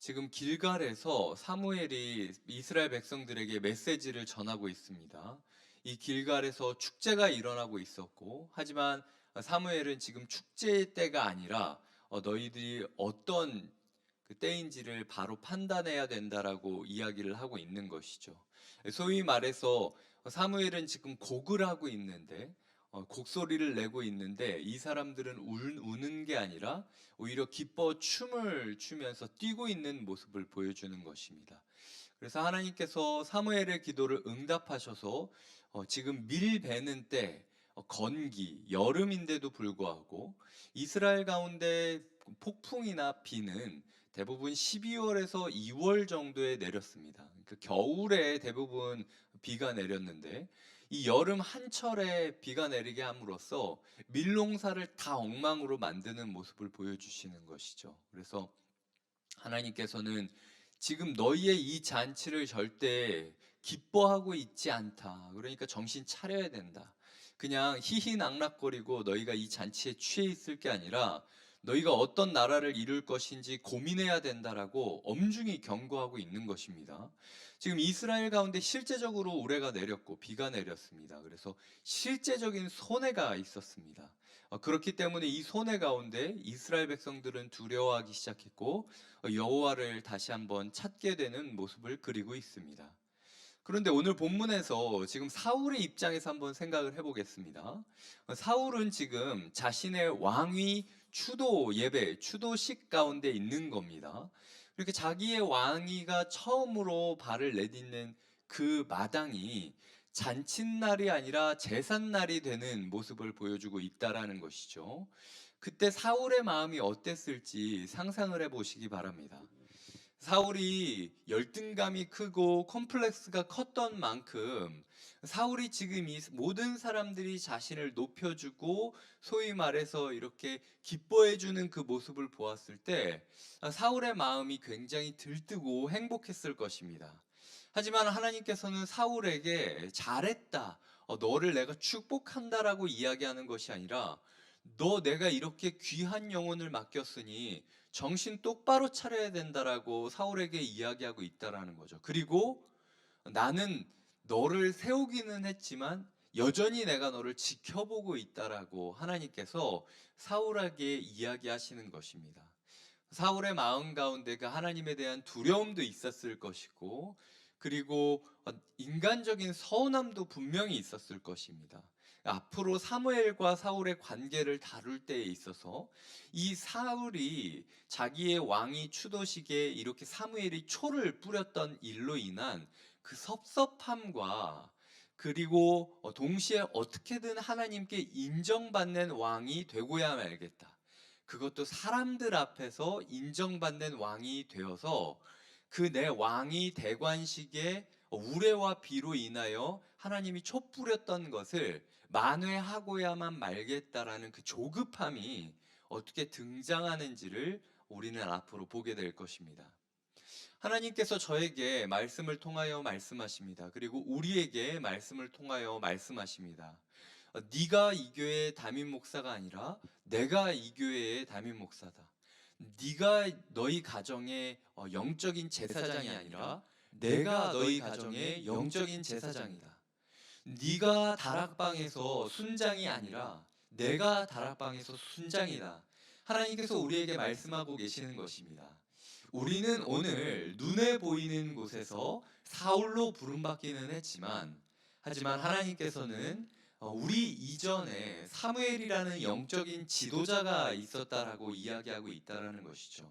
지금 길갈에서 사무엘이 이스라엘 백성들에게 메시지를 전하고 있습니다. 이 길갈에서 축제가 일어나고 있었고, 하지만 사무엘은 지금 축제의 때가 아니라 너희들이 어떤 그 때인지를 바로 판단해야 된다라고 이야기를 하고 있는 것이죠. 소위 말해서 사무엘은 지금 곡을 하고 있는데 곡소리를 내고 있는데 이 사람들은 우는 게 아니라 오히려 기뻐 춤을 추면서 뛰고 있는 모습을 보여주는 것입니다. 그래서 하나님께서 사무엘의 기도를 응답하셔서 지금 밀 베는 때 건기, 여름인데도 불구하고 이스라엘 가운데 폭풍이나 비는 대부분 12월에서 2월 정도에 내렸습니다. 그 겨울에 대부분 비가 내렸는데 이 여름 한철에 비가 내리게 함으로써 밀농사를 다 엉망으로 만드는 모습을 보여주시는 것이죠. 그래서 하나님께서는 지금 너희의 이 잔치를 절대 기뻐하고 있지 않다. 그러니까 정신 차려야 된다. 그냥 희희낙낙거리고 너희가 이 잔치에 취해 있을 게 아니라 너희가 어떤 나라를 이룰 것인지 고민해야 된다라고 엄중히 경고하고 있는 것입니다. 지금 이스라엘 가운데 실제적으로 우레가 내렸고 비가 내렸습니다. 그래서 실제적인 손해가 있었습니다. 그렇기 때문에 이 손해 가운데 이스라엘 백성들은 두려워하기 시작했고 여호와를 다시 한번 찾게 되는 모습을 그리고 있습니다. 그런데 오늘 본문에서 지금 사울의 입장에서 한번 생각을 해보겠습니다. 사울은 지금 자신의 왕위 추도 예배, 추도식 가운데 있는 겁니다. 이렇게 자기의 왕위가 처음으로 발을 내딛는 그 마당이 잔칫날이 아니라 제삿날이 되는 모습을 보여주고 있다라는 것이죠. 그때 사울의 마음이 어땠을지 상상을 해보시기 바랍니다. 사울이 열등감이 크고 컴플렉스가 컸던 만큼 사울이 지금 이 모든 사람들이 자신을 높여주고 소위 말해서 이렇게 기뻐해주는 그 모습을 보았을 때 사울의 마음이 굉장히 들뜨고 행복했을 것입니다. 하지만 하나님께서는 사울에게 잘했다, 너를 내가 축복한다라고 이야기하는 것이 아니라 너 내가 이렇게 귀한 영혼을 맡겼으니 정신 똑바로 차려야 된다라고 사울에게 이야기하고 있다라는 거죠. 그리고 나는 너를 세우기는 했지만 여전히 내가 너를 지켜보고 있다라고 하나님께서 사울에게 이야기하시는 것입니다. 사울의 마음 가운데 그 하나님에 대한 두려움도 있었을 것이고, 그리고 인간적인 서운함도 분명히 있었을 것입니다. 앞으로 사무엘과 사울의 관계를 다룰 때에 있어서 이 사울이 자기의 왕위 추도식에 이렇게 사무엘이 초를 뿌렸던 일로 인한 그 섭섭함과, 그리고 동시에 어떻게든 하나님께 인정받는 왕이 되고야 말겠다, 그것도 사람들 앞에서 인정받는 왕이 되어서 그 내 왕이 대관식의 우레와 비로 인하여 하나님이 촛불였던 것을 만회하고야만 말겠다라는 그 조급함이 어떻게 등장하는지를 우리는 앞으로 보게 될 것입니다. 하나님께서 저에게 말씀을 통하여 말씀하십니다. 그리고 우리에게 말씀을 통하여 말씀하십니다. 네가 이 교회의 담임 목사가 아니라 내가 이 교회의 담임 목사다. 네가 너희 가정의 영적인 제사장이 아니라 내가 너희 가정의 영적인 제사장이다. 네가 다락방에서 순장이 아니라 내가 다락방에서 순장이다. 하나님께서 우리에게 말씀하고 계시는 것입니다. 우리는 오늘 눈에 보이는 곳에서 사울로 부름받기는 했지만, 하지만 하나님께서는 우리 이전에 사무엘이라는 영적인 지도자가 있었다라고 이야기하고 있다라는 것이죠.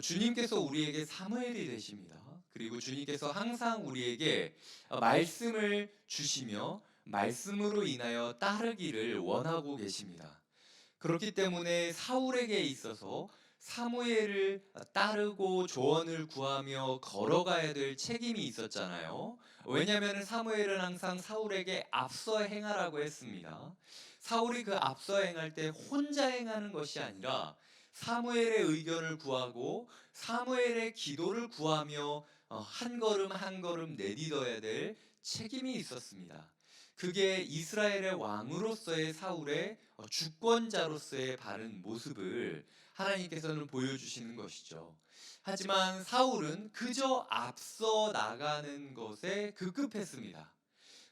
주님께서 우리에게 사무엘이 되십니다. 그리고 주님께서 항상 우리에게 말씀을 주시며 말씀으로 인하여 따르기를 원하고 계십니다. 그렇기 때문에 사울에게 있어서 사무엘을 따르고 조언을 구하며 걸어가야 될 책임이 있었잖아요. 왜냐하면 사무엘은 항상 사울에게 앞서 행하라고 했습니다. 사울이 그 앞서 행할 때 혼자 행하는 것이 아니라 사무엘의 의견을 구하고 사무엘의 기도를 구하며 한 걸음 한 걸음 내딛어야 될 책임이 있었습니다. 그게 이스라엘의 왕으로서의 사울의 주권자로서의 바른 모습을 하나님께서는 보여주시는 것이죠. 하지만 사울은 그저 앞서 나가는 것에 급급했습니다.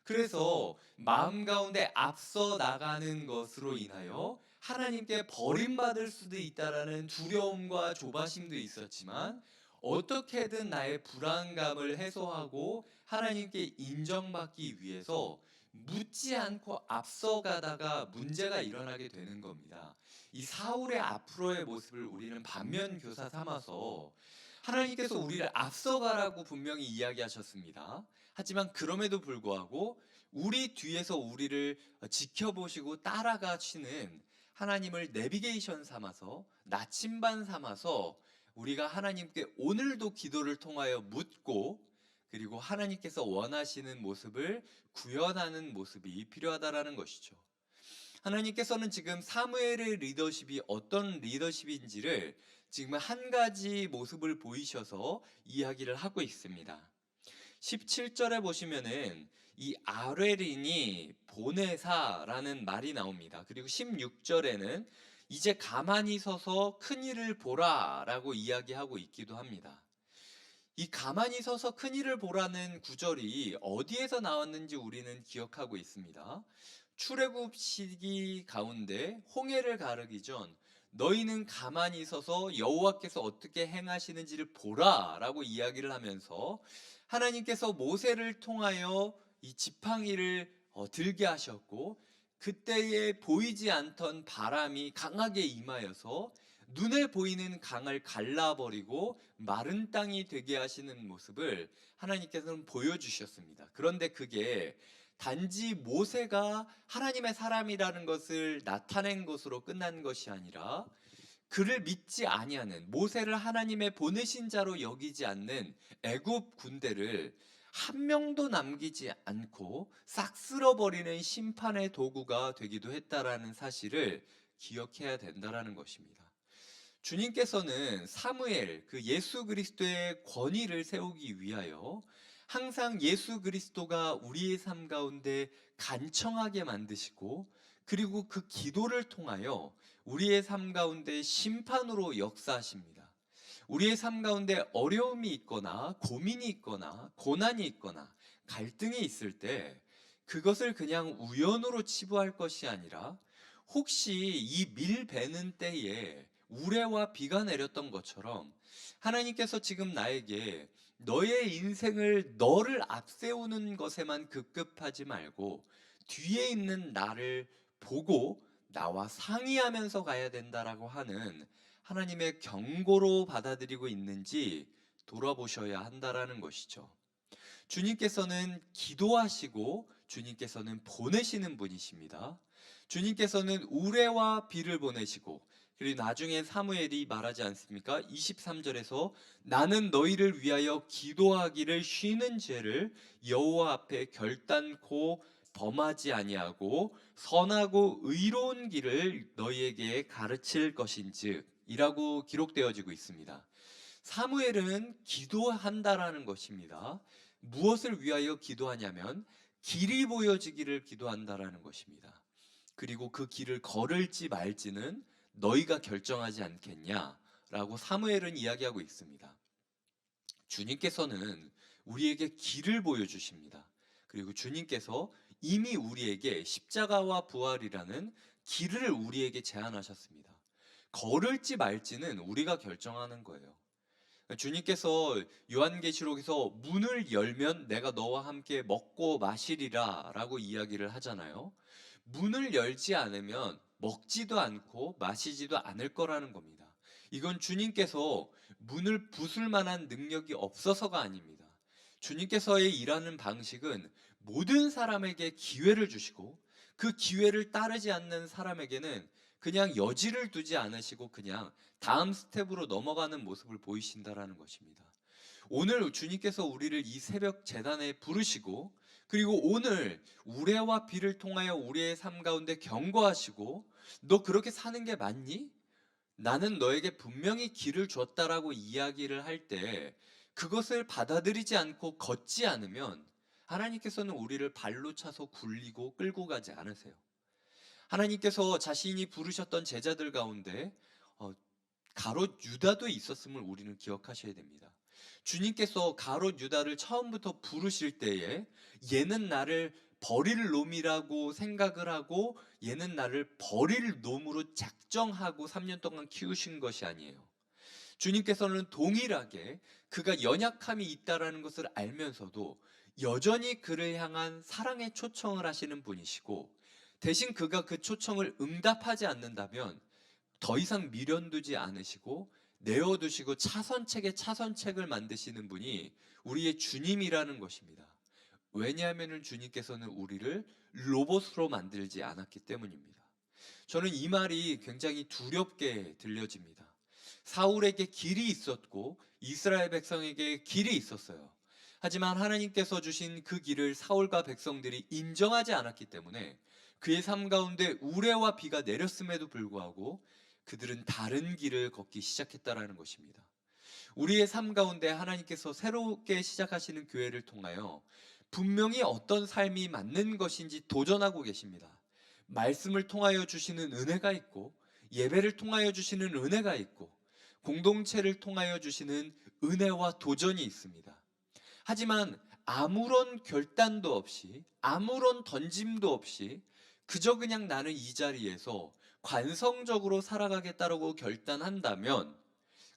그래서 마음 가운데 앞서 나가는 것으로 인하여 하나님께 버림받을 수도 있다라는 두려움과 조바심도 있었지만, 어떻게든 나의 불안감을 해소하고 하나님께 인정받기 위해서 묻지 않고 앞서가다가 문제가 일어나게 되는 겁니다. 이 사울의 앞으로의 모습을 우리는 반면 교사 삼아서, 하나님께서 우리를 앞서가라고 분명히 이야기하셨습니다. 하지만 그럼에도 불구하고 우리 뒤에서 우리를 지켜보시고 따라가시는 하나님을 내비게이션 삼아서, 나침반 삼아서 우리가 하나님께 오늘도 기도를 통하여 묻고, 그리고 하나님께서 원하시는 모습을 구현하는 모습이 필요하다라는 것이죠. 하나님께서는 지금 사무엘의 리더십이 어떤 리더십인지를 지금 한 가지 모습을 보이셔서 이야기를 하고 있습니다. 17절에 보시면은 이 아뢰린이 보내사라는 말이 나옵니다. 그리고 16절에는 이제 가만히 서서 큰일을 보라라고 이야기하고 있기도 합니다. 이 가만히 서서 큰일을 보라는 구절이 어디에서 나왔는지 우리는 기억하고 있습니다. 출애굽 시기 가운데 홍해를 가르기 전 너희는 가만히 서서 여호와께서 어떻게 행하시는지를 보라라고 이야기를 하면서, 하나님께서 모세를 통하여 이 지팡이를 들게 하셨고, 그때에 보이지 않던 바람이 강하게 임하여서 눈에 보이는 강을 갈라버리고 마른 땅이 되게 하시는 모습을 하나님께서는 보여주셨습니다. 그런데 그게 단지 모세가 하나님의 사람이라는 것을 나타낸 것으로 끝난 것이 아니라, 그를 믿지 아니하는, 모세를 하나님의 보내신 자로 여기지 않는 애굽 군대를 한 명도 남기지 않고 싹 쓸어버리는 심판의 도구가 되기도 했다라는 사실을 기억해야 된다라는 것입니다. 주님께서는 사무엘, 그 예수 그리스도의 권위를 세우기 위하여 항상 예수 그리스도가 우리의 삶 가운데 간청하게 만드시고, 그리고 그 기도를 통하여 우리의 삶 가운데 심판으로 역사하십니다. 우리의 삶 가운데 어려움이 있거나 고민이 있거나 고난이 있거나 갈등이 있을 때 그것을 그냥 우연으로 치부할 것이 아니라, 혹시 이 밀 베는 때에 우레와 비가 내렸던 것처럼 하나님께서 지금 나에게 너의 인생을 너를 앞세우는 것에만 급급하지 말고 뒤에 있는 나를 보고 나와 상의하면서 가야 된다라고 하는 하나님의 경고로 받아들이고 있는지 돌아보셔야 한다라는 것이죠. 주님께서는 기도하시고 주님께서는 보내시는 분이십니다. 주님께서는 우레와 비를 보내시고, 그리고 나중에 사무엘이 말하지 않습니까? 23절에서 나는 너희를 위하여 기도하기를 쉬는 죄를 여호와 앞에 결단코 범하지 아니하고 선하고 의로운 길을 너희에게 가르칠 것인즉 이라고 기록되어지고 있습니다. 사무엘은 기도한다라는 것입니다. 무엇을 위하여 기도하냐면 길이 보여지기를 기도한다라는 것입니다. 그리고 그 길을 걸을지 말지는 너희가 결정하지 않겠냐라고 사무엘은 이야기하고 있습니다. 주님께서는 우리에게 길을 보여주십니다. 그리고 주님께서 이미 우리에게 십자가와 부활이라는 길을 우리에게 제안하셨습니다. 걸을지 말지는 우리가 결정하는 거예요. 주님께서 요한계시록에서 문을 열면 내가 너와 함께 먹고 마시리라 라고 이야기를 하잖아요. 문을 열지 않으면 먹지도 않고 마시지도 않을 거라는 겁니다. 이건 주님께서 문을 부술 만한 능력이 없어서가 아닙니다. 주님께서의 일하는 방식은 모든 사람에게 기회를 주시고, 그 기회를 따르지 않는 사람에게는 그냥 여지를 두지 않으시고 그냥 다음 스텝으로 넘어가는 모습을 보이신다라는 것입니다. 오늘 주님께서 우리를 이 새벽 제단에 부르시고, 그리고 오늘 우레와 비를 통하여 우리의 삶 가운데 경고하시고, 너 그렇게 사는 게 맞니? 나는 너에게 분명히 길을 줬다라고 이야기를 할 때 그것을 받아들이지 않고 걷지 않으면 하나님께서는 우리를 발로 차서 굴리고 끌고 가지 않으세요. 하나님께서 자신이 부르셨던 제자들 가운데 어, 가롯 유다도 있었음을 우리는 기억하셔야 됩니다. 주님께서 가롯 유다를 처음부터 부르실 때에 얘는 나를 버릴 놈이라고 생각을 하고 얘는 나를 버릴 놈으로 작정하고 3년 동안 키우신 것이 아니에요. 주님께서는 동일하게 그가 연약함이 있다라는 것을 알면서도 여전히 그를 향한 사랑의 초청을 하시는 분이시고, 대신 그가 그 초청을 응답하지 않는다면 더 이상 미련두지 않으시고 내어두시고 차선책에 차선책을 만드시는 분이 우리의 주님이라는 것입니다. 왜냐하면 주님께서는 우리를 로봇으로 만들지 않았기 때문입니다. 저는 이 말이 굉장히 두렵게 들려집니다. 사울에게 길이 있었고 이스라엘 백성에게 길이 있었어요. 하지만 하나님께서 주신 그 길을 사울과 백성들이 인정하지 않았기 때문에 그의 삶 가운데 우레와 비가 내렸음에도 불구하고 그들은 다른 길을 걷기 시작했다라는 것입니다. 우리의 삶 가운데 하나님께서 새롭게 시작하시는 교회를 통하여 분명히 어떤 삶이 맞는 것인지 도전하고 계십니다. 말씀을 통하여 주시는 은혜가 있고, 예배를 통하여 주시는 은혜가 있고, 공동체를 통하여 주시는 은혜와 도전이 있습니다. 하지만 아무런 결단도 없이, 아무런 던짐도 없이 그저 그냥 나는 이 자리에서 관성적으로 살아가겠다라고 결단한다면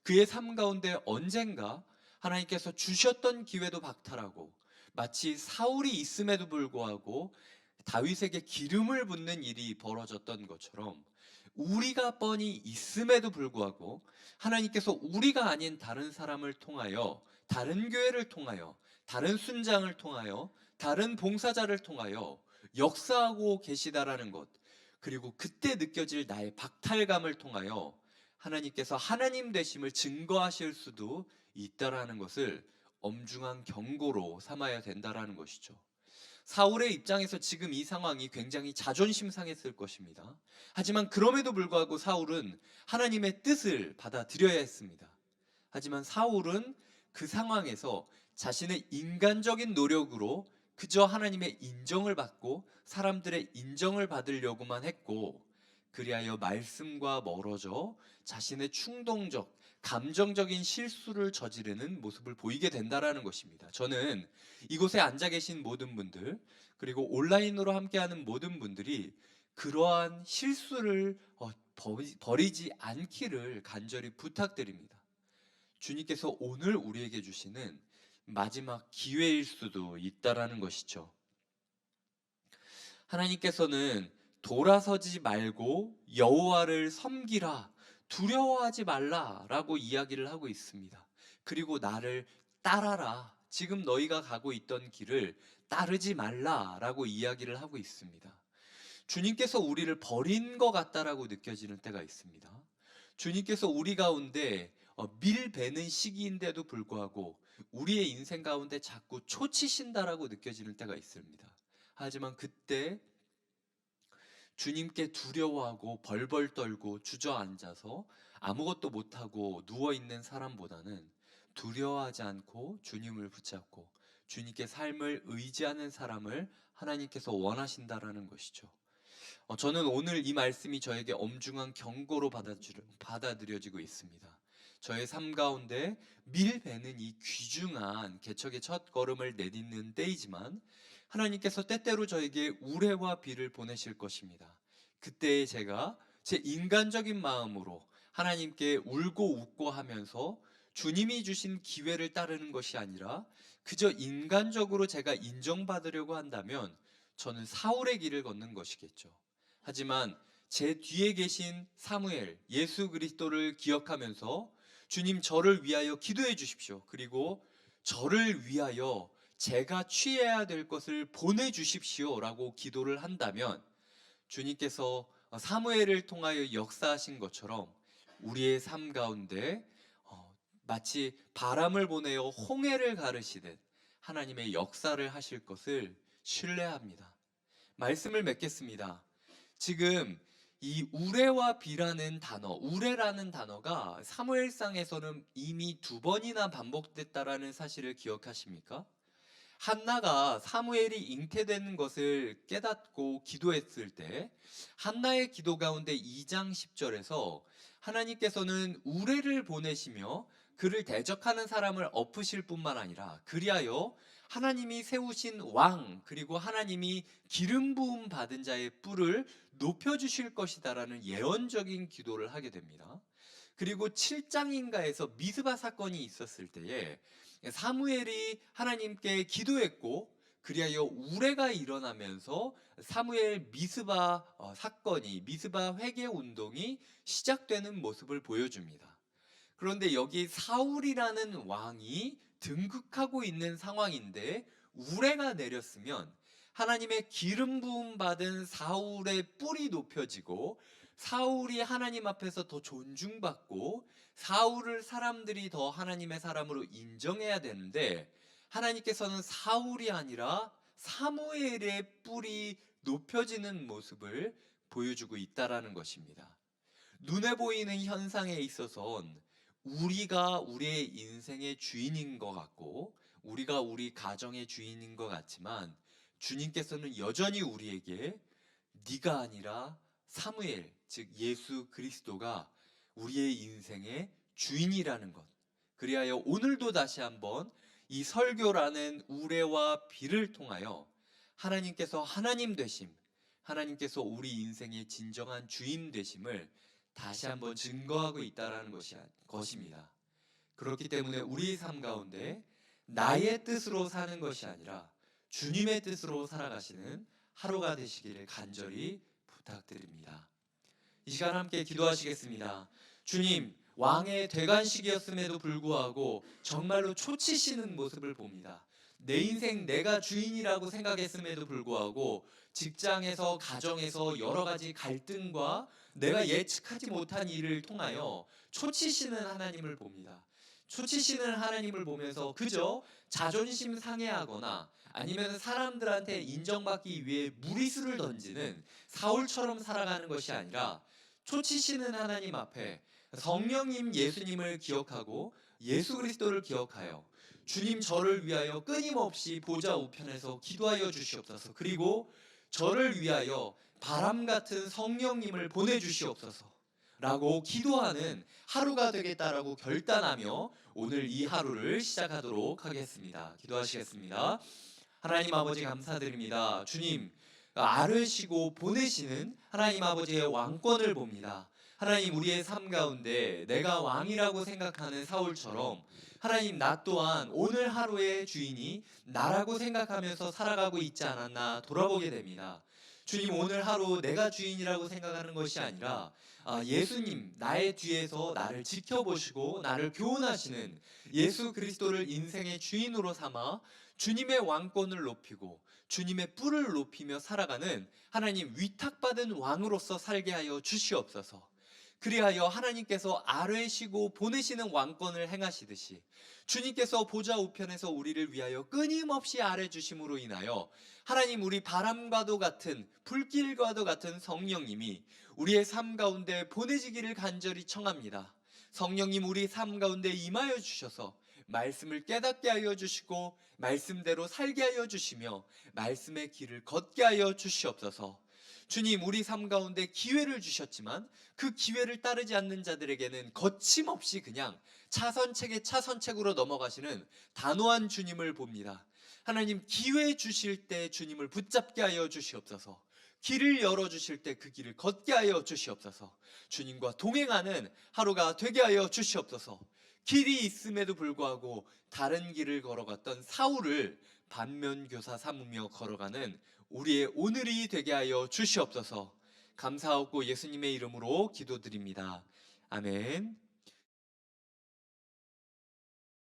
그의 삶 가운데 언젠가 하나님께서 주셨던 기회도 박탈하고, 마치 사울이 있음에도 불구하고 다윗에게 기름을 붓는 일이 벌어졌던 것처럼 우리가 뻔히 있음에도 불구하고 하나님께서 우리가 아닌 다른 사람을 통하여, 다른 교회를 통하여, 다른 순장을 통하여, 다른 봉사자를 통하여 역사하고 계시다라는 것, 그리고 그때 느껴질 나의 박탈감을 통하여 하나님께서 하나님 되심을 증거하실 수도 있다라는 것을 엄중한 경고로 삼아야 된다라는 것이죠. 사울의 입장에서 지금 이 상황이 굉장히 자존심 상했을 것입니다. 하지만 그럼에도 불구하고 사울은 하나님의 뜻을 받아들여야 했습니다. 하지만 사울은 그 상황에서 자신의 인간적인 노력으로 그저 하나님의 인정을 받고 사람들의 인정을 받으려고만 했고, 그리하여 말씀과 멀어져 자신의 충동적, 감정적인 실수를 저지르는 모습을 보이게 된다라는 것입니다. 저는 이곳에 앉아 계신 모든 분들, 그리고 온라인으로 함께하는 모든 분들이 그러한 실수를 버리지 않기를 간절히 부탁드립니다. 주님께서 오늘 우리에게 주시는 마지막 기회일 수도 있다라는 것이죠. 하나님께서는 돌아서지 말고 여호와를 섬기라, 두려워하지 말라라고 이야기를 하고 있습니다. 그리고 나를 따라라, 지금 너희가 가고 있던 길을 따르지 말라라고 이야기를 하고 있습니다. 주님께서 우리를 버린 것 같다라고 느껴지는 때가 있습니다. 주님께서 우리 가운데 밀배는 시기인데도 불구하고 우리의 인생 가운데 자꾸 초치신다라고 느껴지는 때가 있습니다. 하지만 그때 주님께 두려워하고 벌벌 떨고 주저앉아서 아무것도 못하고 누워있는 사람보다는 두려워하지 않고 주님을 붙잡고 주님께 삶을 의지하는 사람을 하나님께서 원하신다라는 것이죠. 저는 오늘 이 말씀이 저에게 엄중한 경고로 받아들여지고 있습니다. 저의 삶 가운데 밀배는 이 귀중한 개척의 첫 걸음을 내딛는 때이지만 하나님께서 때때로 저에게 우레와 비를 보내실 것입니다. 그때 제가 제 인간적인 마음으로 하나님께 울고 웃고 하면서 주님이 주신 기회를 따르는 것이 아니라 그저 인간적으로 제가 인정받으려고 한다면 저는 사울의 길을 걷는 것이겠죠. 하지만 제 뒤에 계신 사무엘, 예수 그리스도를 기억하면서 주님, 저를 위하여 기도해 주십시오. 그리고 저를 위하여 제가 취해야 될 것을 보내주십시오 라고 기도를 한다면 주님께서 사무엘을 통하여 역사하신 것처럼 우리의 삶 가운데 마치 바람을 보내어 홍해를 가르시듯 하나님의 역사를 하실 것을 신뢰합니다. 말씀을 맺겠습니다. 지금 이 우레와 비라는 단어, 우레라는 단어가 사무엘상에서는 이미 2번이나 반복됐다라는 사실을 기억하십니까? 한나가 사무엘이 잉태되는 것을 깨닫고 기도했을 때 한나의 기도 가운데 2장 10절에서 하나님께서는 우레를 보내시며 그를 대적하는 사람을 엎으실 뿐만 아니라 그리하여 하나님이 세우신 왕 그리고 하나님이 기름 부음 받은 자의 뿔을 높여주실 것이다라는 예언적인 기도를 하게 됩니다. 그리고 7장인가에서 미스바 사건이 있었을 때에 사무엘이 하나님께 기도했고 그리하여 우레가 일어나면서 사무엘 미스바 사건이 미스바 회개 운동이 시작되는 모습을 보여줍니다. 그런데 여기 사울이라는 왕이 등극하고 있는 상황인데 우레가 내렸으면 하나님의 기름 부음 받은 사울의 뿔이 높여지고 사울이 하나님 앞에서 더 존중받고 사울을 사람들이 더 하나님의 사람으로 인정해야 되는데 하나님께서는 사울이 아니라 사무엘의 뿔이 높여지는 모습을 보여주고 있다라는 것입니다. 눈에 보이는 현상에 있어서는 우리가 우리의 인생의 주인인 것 같고 우리가 우리 가정의 주인인 것 같지만 주님께서는 여전히 우리에게 네가 아니라 사무엘, 즉 예수 그리스도가 우리의 인생의 주인이라는 것. 그리하여 오늘도 다시 한번 이 설교라는 우레와 비를 통하여 하나님께서 하나님 되심, 하나님께서 우리 인생의 진정한 주인 되심을 다시 한번 증거하고 있다는 것입니다. 그렇기 때문에 우리의 삶 가운데 나의 뜻으로 사는 것이 아니라 주님의 뜻으로 살아가시는 하루가 되시기를 간절히 부탁드립니다. 이 시간 함께 기도하시겠습니다. 주님, 왕의 대관식이었음에도 불구하고 정말로 초치시는 모습을 봅니다. 내 인생 내가 주인이라고 생각했음에도 불구하고 직장에서 가정에서 여러 가지 갈등과 내가 예측하지 못한 일을 통하여 초치시는 하나님을 봅니다. 초치시는 하나님을 보면서 그저 자존심 상해하거나 아니면 사람들한테 인정받기 위해 무리수를 던지는 사울처럼 살아가는 것이 아니라 초치시는 하나님 앞에 성령님 예수님을 기억하고 예수 그리스도를 기억하여 주님 저를 위하여 끊임없이 보좌 우편에서 기도하여 주시옵소서. 그리고 저를 위하여 바람 같은 성령님을 보내주시옵소서 라고 기도하는 하루가 되겠다라고 결단하며 오늘 이 하루를 시작하도록 하겠습니다. 기도하시겠습니다. 하나님 아버지 감사드립니다. 주님 아뢰시고 보내시는 하나님 아버지의 왕권을 봅니다. 하나님 우리의 삶 가운데 내가 왕이라고 생각하는 사울처럼 하나님 나 또한 오늘 하루의 주인이 나라고 생각하면서 살아가고 있지 않았나 돌아보게 됩니다. 주님 오늘 하루 내가 주인이라고 생각하는 것이 아니라 예수님 나의 뒤에서 나를 지켜보시고 나를 교훈하시는 예수 그리스도를 인생의 주인으로 삼아 주님의 왕권을 높이고 주님의 뿔을 높이며 살아가는 하나님 위탁받은 왕으로서 살게 하여 주시옵소서. 그리하여 하나님께서 아뢰시고 보내시는 왕권을 행하시듯이 주님께서 보좌 우편에서 우리를 위하여 끊임없이 아뢰주심으로 인하여 하나님 우리 바람과도 같은 불길과도 같은 성령님이 우리의 삶 가운데 보내지기를 간절히 청합니다. 성령님 우리 삶 가운데 임하여 주셔서 말씀을 깨닫게 하여 주시고 말씀대로 살게 하여 주시며 말씀의 길을 걷게 하여 주시옵소서. 주님 우리 삶 가운데 기회를 주셨지만 그 기회를 따르지 않는 자들에게는 거침없이 그냥 차선책에 차선책으로 넘어가시는 단호한 주님을 봅니다. 하나님 기회 주실 때 주님을 붙잡게 하여 주시옵소서. 길을 열어주실 때 그 길을 걷게 하여 주시옵소서. 주님과 동행하는 하루가 되게 하여 주시옵소서. 길이 있음에도 불구하고 다른 길을 걸어갔던 사울을 반면교사 삼으며 걸어가는 우리의 오늘이 되게 하여 주시옵소서. 감사하고 예수님의 이름으로 기도드립니다. 아멘.